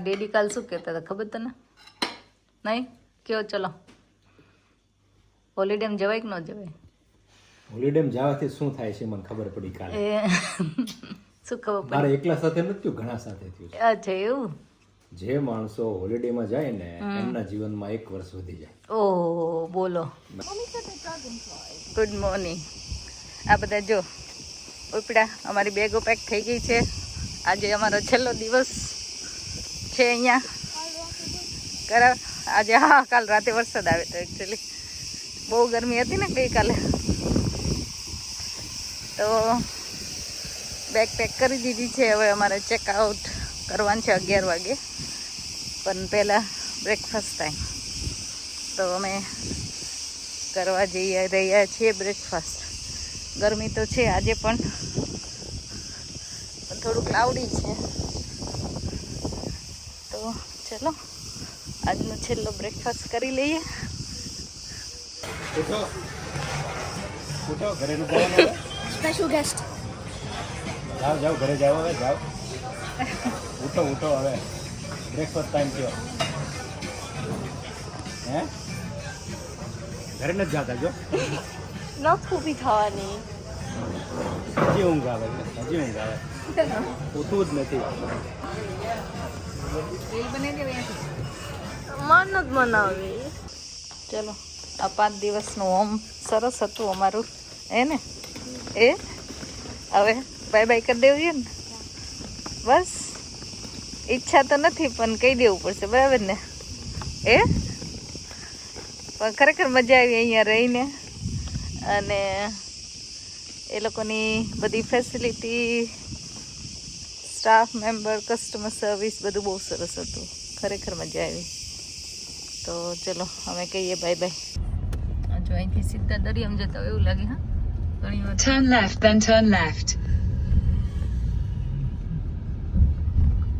Daddy કાલ શું કહેતા હતા ખબર તને? નહીં કયો? ચલો હોલિડેમાં જવાય કે ન જવાય? હોલિડેમાં જવાથી શું થાય છે મને ખબર પડી કાલે. એ શું ખબર પડી? મારે એકલા સાથે નથી થયું, ઘણા સાથે થયું છે. અચ્છા એવું? જે માણસો હોલિડેમાં જાય ને એમના જીવનમાં 1 વર્ષ વધી જાય. ઓહ બોલો. Good morning. આ બધા જો ઉપડા અમારી બેગો પેક થઈ ગઈ છે. આજે અમારો છેલ્લો દિવસ છે અહીંયા કરાવ. આજે હા કાલ રાતે વરસાદ આવે તો એકચ્યુઅલી બહુ ગરમી હતી ને ગઈકાલે, તો બેગ પેક કરી દીધી છે. હવે અમારે ચેકઆઉટ કરવાનું છે 11 વાગે, પણ પહેલાં બ્રેકફાસ્ટ ટાઈમ, તો અમે કરવા જઈ રહ્યા છીએ બ્રેકફાસ્ટ. ગરમી તો છે આજે પણ થોડું ક્લાઉડી છે, તો ચલો આજનો છેલ્લો બ્રેકફાસ્ટ કરી લઈએ. ઉઠો ઉઠો, ઘરે ન જવાનું. Special guest. જાઓ જાઓ, ઘરે જાઓ, હવે જાઓ. ઉઠો ઉઠો, હવે બ્રેકફાસ્ટ ટાઈમ થયો. હે ઘરે નથી જતા જો? નથી ઊભી થવાની. હજી ઊંઘ આવે છે, હજી ઊંઘ આવે. ઉઠવું જ નથી. મન જ મનાવી. ચલો આ 5 દિવસનું હોમ સરસ હતું અમારું, હે ને? એ હવે બાય બાય કરી દેવું જોઈએ ને? બસ ઈચ્છા તો નથી પણ કહી દેવું પડશે, બરાબર ને? એ પણ ખરેખર મજા આવી અહીંયા રહીને, અને એ લોકોની બધી facility, staff member, customer service બધું બહુ સરસ હતું. ખરેખર મજા આવી. તો ચલો અમે કહીએ બાય બાય. જો અહીંથી સીધા દરિયામાં જતા હોય એવું લાગે. હા ઘણી વાર Turn left, then turn left.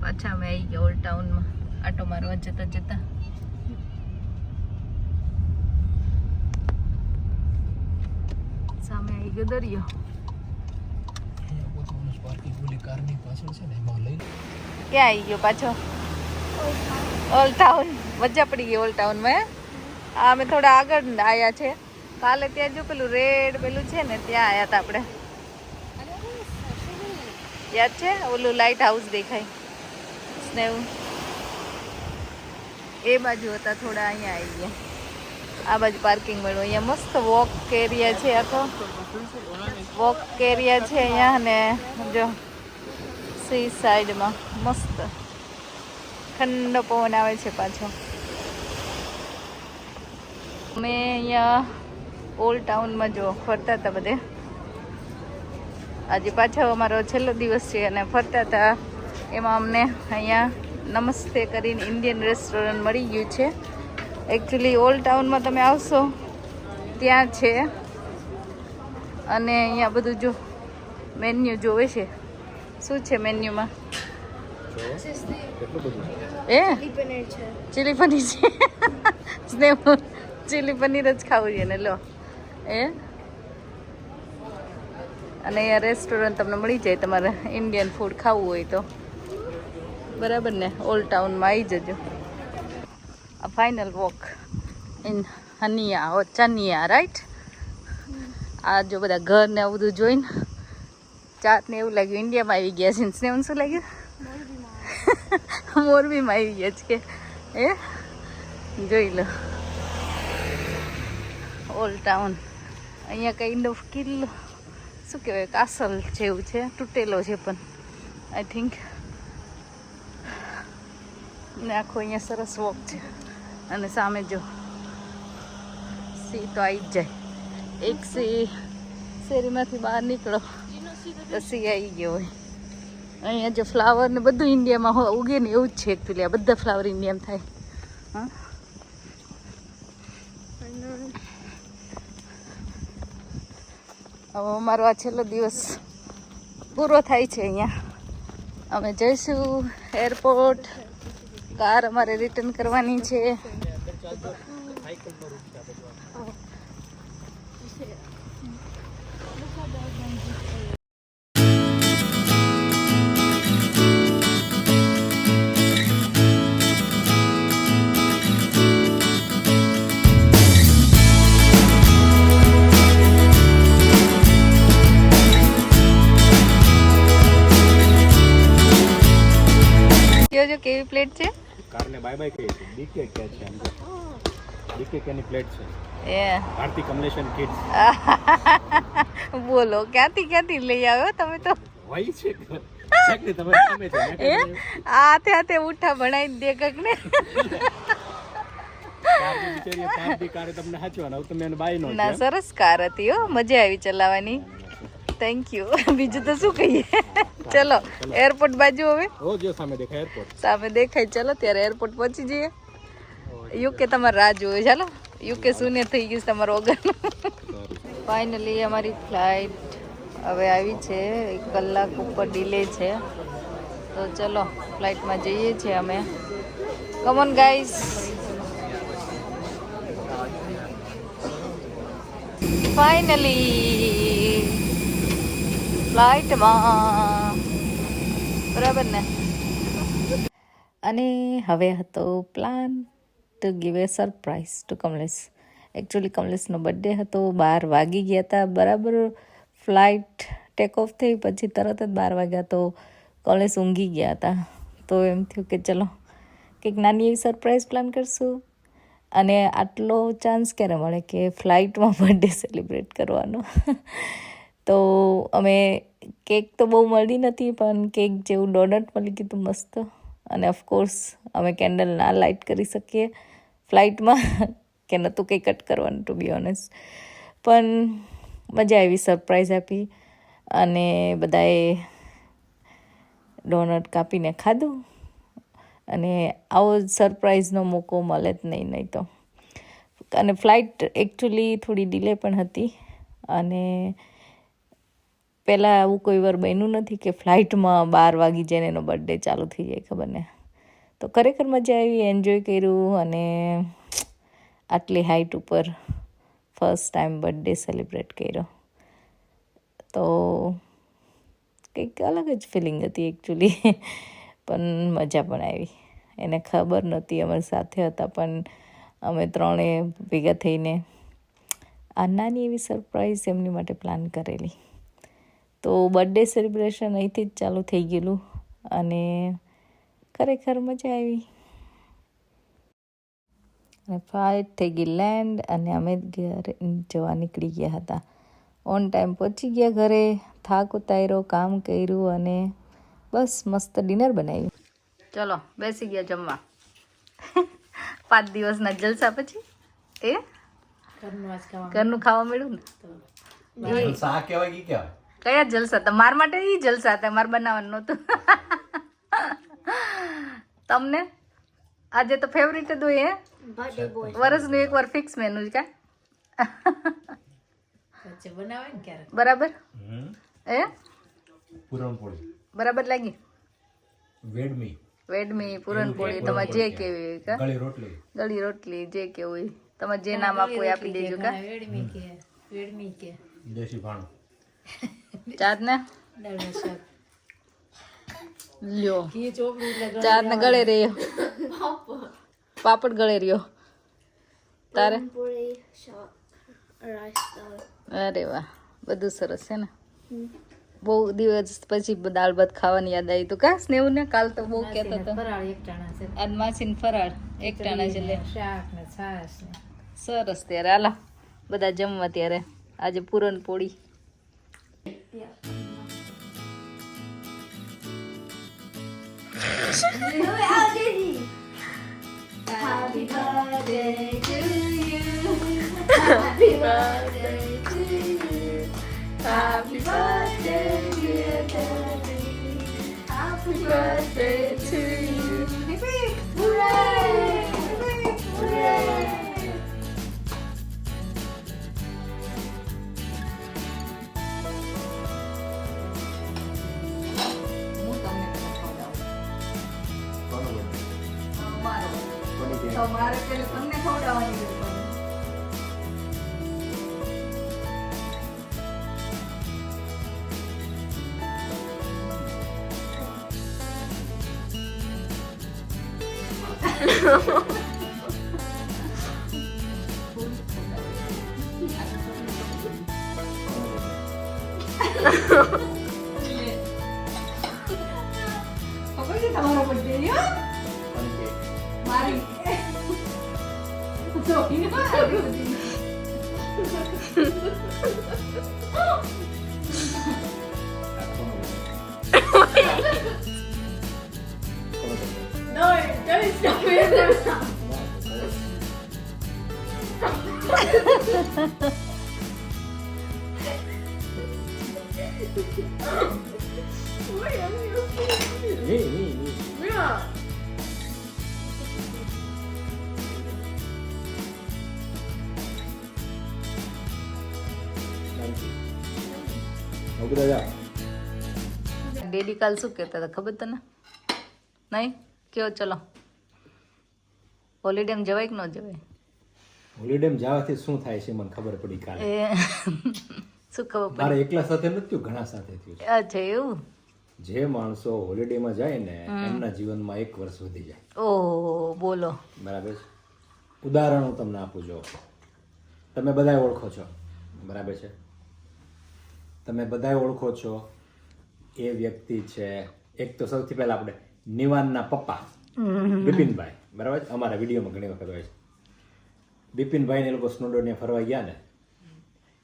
પાછા અમે આવી ગયા ઓલ્ડ ટાઉનમાં આટો મારવા જતા જતા. સામે આવી ગયો દરિયો. ક્યાં આવી ગયો પાછો? Old town. મજા પડી ગઈ ઓલ્ડ ટાઉનમાં. આ અમે થોડા આગળ આવ્યા છે. કાલે ત્યાં જો પેલું રેડ પેલું છે ને ત્યાં આવ્યા હતા આપણે. યાદ છે? ઓલું લાઇટ હાઉસ દેખાય સ્નેવ, એ બાજુ હતા. થોડા અહીંયા આવી ગયા. આ બાજુ પાર્કિંગ મળ્યું. અહીંયા મસ્ત વોક એરિયા છે, આખો વોક એરિયા છે અહીંયા. અને જો સી સાઈડમાં મસ્ત ઠંડો પવન આવે છે પાછો. અમે અહીંયા ઓલ્ડ ટાઉનમાં જો ફરતા હતા બધે. આજે પાછો અમારો છેલ્લો દિવસ છે અને ફરતા હતા. એમાં અમને અહીંયા નમસ્તે કરીને ઇન્ડિયન રેસ્ટોરન્ટ મળી ગયું છે. એકચ્યુઅલી ઓલ્ડ ટાઉનમાં તમે આવશો ત્યાં છે, અને અહીંયા બધું જો મેન્યુ જોવે છે. શું છે મેન્યુમાં? એ ચીલી પનીર છે. સ્નેહ ચીલી પનીર જ ખાવું છે ને, લો. એ અને અહીંયા રેસ્ટોરન્ટ તમને મળી જાય તમારે ઇન્ડિયન ફૂડ ખાવું હોય તો, બરાબર ને? ઓલ્ડ ટાઉનમાં આવી જજો. આ ફાઇનલ વોક ઇન હનિયા ઓર ચાનિયા, રાઈટ? આ જો બધા ઘર ને આવું બધું જોઈને ચાટને એવું લાગ્યું ઇન્ડિયામાં આવી ગયા છે. સ્નેહને શું લાગ્યું? મોરબીમાં આવી ગયા છે. એ જોઈ લો ઓલ્ડ ટાઉન. અહીંયા કાઇન્ડ ઓફ કિલ્લો, શું કહેવાય, કાસલ જેવું છે. તૂટેલો છે પણ આઈ થિંક. ને આખો અહીંયા સરસ વોક છે. અને સામે જો સી તો આવી જ જાય. એક શેરીમાંથી બહાર નીકળો તો સી આવી ગયો હોય. અહીંયા જો ફ્લાવર ને બધું ઇન્ડિયામાં ઉગે ને એવું જ છે એકચ્યુઅલી. આ બધા ફ્લાવર ઇન્ડિયામાં થાય. હા હવે અમારો આ છેલ્લો દિવસ પૂરો થાય છે અહીંયા. અમે જઈશું એરપોર્ટ. કાર અમારે રિટર્ન કરવાની છે. જો કેવી પ્લેટ છે. કારને બાય બાય કહી છે. ડીકે કે છે આમ તો. ડીકે કેની પ્લેટ છે. એ ભારતી કમલેશન કિડ્સ. બોલો ક્યાંથી લઈ આવ્યો તમે તો. હોય છે exactly તમારી સામે છે. એ હાથે ઉઠા ભણાઈ દે કકને. કારની બિચારી પાપડી કારે તમને હાચવાના હવે તમે એને બાય નો ના સરસ કાર હતી હો, મજા આવી ચલાવવાની. Thank you. બીજું તો શું કહીએ. ચલો એરપોર્ટ બાજુ હવે. ઓ જો સામે દેખાય એરપોર્ટ. સામે દેખાય. ચલો ત્યારે એરપોર્ટ પહોંચી જઈએ. યુકે તમારે રાહ જોવે. ચાલો યુકે શૂન્ય થઈ ગયું તમારો ઓગન. ફાઇનલી અમારી ફ્લાઇટ હવે આવી છે. 1 કલાક ઉપર ડિલે છે. તો ચલો ફ્લાઇટમાં જઈએ છીએ અમે. Come on guys. ફાઇનલી ફ્લાઇટમાં બરાબર ને. અને હવે હતો plan to give a surprise to Kamlesh. Actually કમલેશનો બર્થડે હતો. 12 વાગી ગયા હતા બરાબર. ફ્લાઇટ ટેક ઓફ થઈ પછી તરત જ 12 વાગ્યા તો કમલેશ ઊંઘી ગયા હતા. તો એમ થયું કે ચલો કંઈક નાની એવી સરપ્રાઈઝ પ્લાન કરશું. અને આટલો ચાન્સ ક્યારે મળે કે ફ્લાઇટમાં બર્થડે સેલિબ્રેટ કરવાનો. તો અમે કેક તો બહુ મળી નથી પણ કેક જેવું ડોનટ મળી ગયું મસ્ત. અને ઓફકોર્સ અમે કેન્ડલ ના લાઇટ કરી શકીએ ફ્લાઇટમાં કે નહોતું કંઈ કટ કરવાનું ટુ બી ઓનેસ્ટ. પણ મજા આવી, સરપ્રાઈઝ આપી અને બધાએ ડોનટ કાપીને ખાધું. અને આવો સરપ્રાઈઝનો મોકો મળે જ નહીં તો. અને ફ્લાઇટ એકચ્યુઅલી થોડી ડિલે પણ હતી. અને પહેલાં આવું કોઈ વાર બન્યું નથી કે ફ્લાઇટમાં 12 વાગી જાય ને એનો બર્થડે ચાલુ થઈ જાય, ખબર ને. તો ખરેખર મજા આવી, એન્જોય કર્યું. અને આટલી હાઇટ ઉપર ફર્સ્ટ ટાઈમ બર્થડે સેલિબ્રેટ કર્યો. તો કંઈક અલગ જ ફિલિંગ હતી એકચ્યુઅલી. પણ મજા પણ આવી. એને ખબર નહોતી અમારી સાથે હતા પણ અમે ત્રણે ભેગા થઈને આ નાની એવી સરપ્રાઈઝ એમની માટે પ્લાન કરેલી. તો બર્થડે સેલિબ્રેશન અહીંથી જ ચાલુ થઈ ગયેલું. અને ખરેખર મજા આવી. અને ફ્લાઇટ થઈ ગઈ લેન્ડ અને અમે ઘરે જવા નીકળી ગયા હતા. ઓન ટાઈમ પહોંચી ગયા ઘરે. થાક ઉતાર્યો, કામ કર્યું અને બસ મસ્ત ડિનર બનાવ્યું. ચલો બેસી ગયા જમવા. 5 દિવસના જલસા પછી એ ઘરનું ખાવા મળ્યું ને. જલસા કહેવાય કે કેવા? કયા જલસા? તમારા માટે ઈ જલસા હતા, મારે બનાવવાનું નહોતું. તમને આજે તો ફેવરિટ જ હોય હે. Birthday boy. વર્ષનું એકવાર ફિક્સ મેનુ જ કા બનાવે ને ક્યારે. બરાબર એ પૂરણપોળી બરાબર લાગી. વેડમી પૂરણપોળી તમારે જે કેવી હોય કા. ગળી રોટલી જે કેવું હોય તમારે જે નામ આપવું હોય આપી દેજો કા. વેડમી કે દેશી ભાણું ચાંદ ને લ્યો. ચાંદ ને ગળે રહ્યો, પાપડ ગળે રહ્યો. તારે અરે વાહ, બધું સરસ છે ને. બહુ દિવસ પછી દાળ ભાત ખાવાની યાદ આવી. તો કા સ્નેહ ને કાલ તો બહુ કહેતો હતો. આજ માસીને ફરાળ એક ટાણા છે લે. સરસ. ત્યારે હાલો બધા જમવા. ત્યારે આજે પૂરણપોળી. Happy birthday to you. Happy birthday to you. Happy birthday, dear Daddy. Happy birthday to you. Hooray! Hooray! મારે પેલે તમને ખવડાવવાની જરૂર પડે. ખબર છે તમારો birthday? No, don't stop it. Yeah. Daddy કાલ શું કહેતા હતા ખબર તને નહીં કયો ચલો હોલિડેમાં જવાય કે ન જવાય હોલિડેમાં જવાથી શું થાય છે મને ખબર પડી કાલે. એ શું ખબર મારે એકલા સાથે નથી થયું, ઘણા સાથે થયું છે. પડી અચ્છા એવું જે માણસો હોલિડેમાં જાય ને એમના જીવનમાં 1 વર્ષ વધી જાય. ઓહો બોલો બરાબર છે. ઉદાહરણ હું તમને આપું જો, તમે બધાય ઓળખો છો બરાબર છે, તમે બધાય ઓળખો છો એ વ્યક્તિ છે. એક તો સૌથી પહેલા આપણે નિવાનના પપ્પા બિપિનભાઈ, બરાબર છે, અમારા વિડીયોમાં ઘણી વખત હોય છે. બિપિનભાઈ ને એ લોકો સ્નોડોનિયા ફરવા ગયા ને,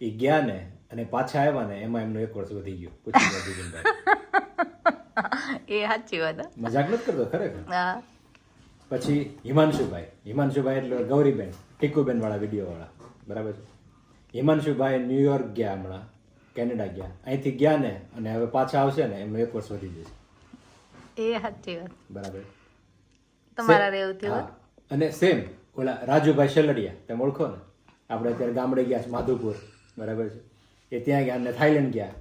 એ ગયા ને અને પાછા આવ્યા ને એમાં એમનું 1 વર્ષ વધી ગયું. પૂછી લો બિપિનભાઈ. એ સાચી વાત હે. મજાક નથી કરતો ખરેખર. હા પછી હિમાંશુભાઈ એટલે ગૌરીબેન ટીકુબેન વાળા વિડીયો વાળા, બરાબર છે. હિમાંશુભાઈ ન્યુયોર્ક ગયા, હમણાં કેનેડા ગયા, અહીંથી ગયા ને અને હવે પાછા આવશે ને એમનું 1 વર્ષ વધી જશે. એ સાચી વાત બરાબર. તમારા એવું થયું હા. અને સેમ ઓલા રાજુભાઈ શેલડિયા તમે ઓળખો ને, આપણે અત્યારે ગામડે ગયા છે માધુપુર, બરાબર છે, એ ત્યાં ગયા અને થાઈલેન્ડ ગયા,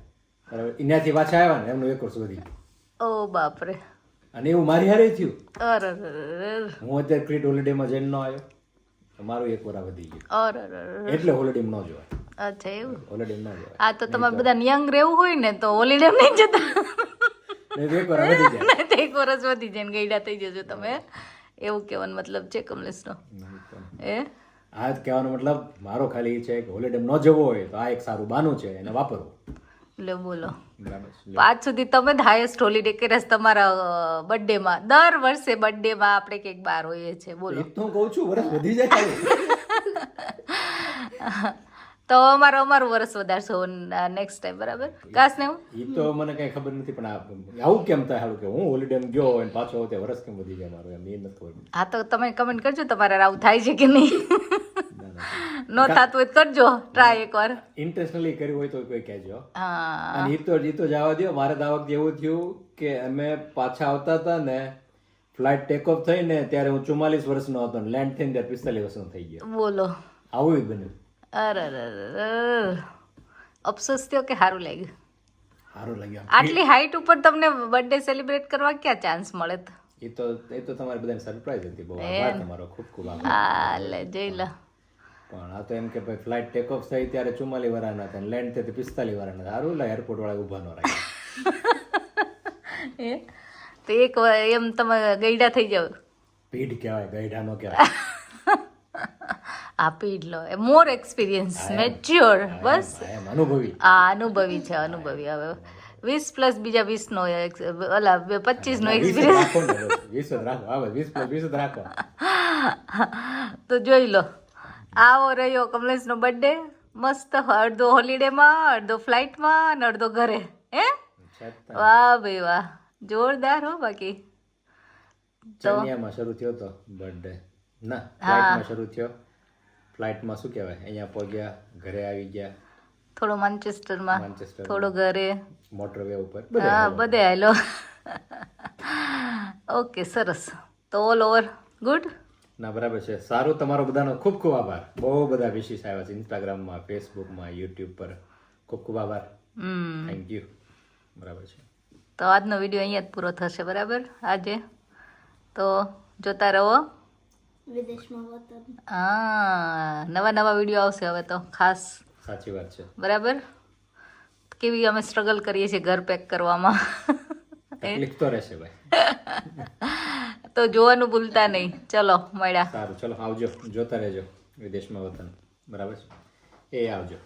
બરાબર, ત્યાંથી પાછા આવ્યા ને એમનું 1 વર્ષ વધી ગયું. ઓ બાપરે અને એવું મારી હારે થયું. અરે હું અત્યારે ક્રિટ હોલિડેમાં જઈને ન આવ્યો તો મારું 1 વર્ષ વધી ગયું. અરે એટલે હોલિડેમાં ન જોવાય, અચ્છા એવું હોલિડેમાં ન જોવાય. આ તો તમારે બધા યંગ રહેવું હોય ને તો હોલિડે નહીં જતા નહીં તો 1 વર્ષ વધી જાય. નહીં તો 1 વર્ષ વધી જાય ને ગઈડા થઈ જજો તમે, એવું કહેવાનો મતલબ છે કમલેશનો. એ આ જ કહેવાનો મતલબ મારો ખાલી એ છે કે હોલિડેમાં ન જવો હોય તો આ એક સારું બાનું છે, એને વાપરવું. લે બોલો બરાબર છે. આજ સુધી તમે જ હાઈએસ્ટ હોલિડે કર્યા છે તમારા બર્થડેમાં. દર વર્ષે બર્થડેમાં આપણે કંઈક બહાર હોઈએ છીએ બોલો. એ તો હું કહું છું વર્ષ વધી જાય ખાલી. તો અમારું વર્ષ વધારશો નેક્સ્ટ ટાઈમ, બરાબર કાશ ને હું એ તો મને કઈ ખબર નથી, પણ આવું કેમ થાય હાલું કે હું હોલિડેમાં ગયો અને પાછો આવતે વર્ષ કેમ વધી જાય મારું, એમ એ નથી ખબર. હા તો તમે કમેન્ટ કરજો તમારે આવું થાય છે કે નહીં. ન થતું હોય તો કરજો ટ્રાય એકવાર. ઇન્ટેન્શનલી કર્યું હોય તો કોઈ કહેજો. હા અને એ તો જવા દો. મારે તો આ વખતે એવું થયું કે અમે પાછા આવતા હતા ને, ફ્લાઇટ ટેક ઓફ થઈ ને ત્યારે હું 44 વર્ષનો હતો ને લેન્ડ થઈને ત્યારે 45 વર્ષનો થઈ ગયો. બોલો આવું જ બન્યું. અરે અફસોસ થયો કે સારું લાગ્યું? સારું લાગ્યું. આટલી હાઈટ ઉપર તમને બર્થડે સેલિબ્રેટ કરવા ક્યાં ચાન્સ મળે? એ તો તમારી બધાને સરપ્રાઈઝ હતી. બહુ આભાર તમારો, ખૂબ ખૂબ આભાર. હા લે જઈ લે. પણ આ તો એમ કે ભાઈ ફ્લાઇટ ટેક ઓફ થઈ ત્યારે 44 વર્ષના હતા, લેન્ડ થઈ 45 વર્ષના હતા. સારું લા એરપોર્ટ વાળા ઊભા ન રાખ્યા. એ તો એક એમ તમે ગઈડા થઈ જાવ. પીઢ કહેવાય, ગઈઢા નો કહેવાય. આ પીઢ લો મોર એક્સપિરિયન્સ મેચ્યોર બસ. એમ અનુભવી. આ અનુભવી છે, અનુભવી. હવે 20 પ્લસ બીજા 20 નો ઓલા 25 નો એક્સપિરિયન્સ 20 રાખો. હવે 20 રાખો. તો જોઈ લો. આવો રહ્યો કમલેશનો બર્થડે. મસ્ત, અડધો હોલિડેમાં, અડધો ફ્લાઇટમાં અને અડધો ઘરે. હે વાહ ભાઈ વાહ, જોરદાર હો. બાકી ચાનિયામાં શરૂ થયો તો બર્થડે, ના ફ્લાઇટમાં શરૂ થયો. ફ્લાઇટમાં શું કહેવાય, અહીંયા પહોંચ્યા, ઘરે આવી ગયા, થોડો માન્ચેસ્ટરમાં, થોડો ઘરે, મોટરવે ઉપર, હા બધે હાલો. ઓકે સરસ. તો ઓલ ઓવર ગુડ ના બરાબર છે. સારું, તમારો બધાનો ખૂબ ખૂબ આભાર. બહુ બધા વિશેષ આવ્યા છે ઇન્સ્ટાગ્રામમાં, ફેસબુકમાં, યુટ્યુબ પર. ખૂબ ખૂબ આભાર. Thank you. બરાબર છે. તો આજનો વિડીયો અહીંયા જ પૂરો થશે, બરાબર આજે. તો જોતા રહો વિદેશમાં વતન. હા, નવા વિડીયો આવશે હવે તો ખાસ. સાચી વાત છે. બરાબર. કેવી અમે સ્ટ્રગલ કરીએ છીએ ઘર પેક કરવામાં. તકલીફ તો રહેશે ભાઈ. તો જોવાનું ભૂલતા નહીં. ચલો મળ્યા. સારું, ચલો આવજો, જોતા રહેજો વિદેશમાં વતન. બરાબર છે. એ આવજો.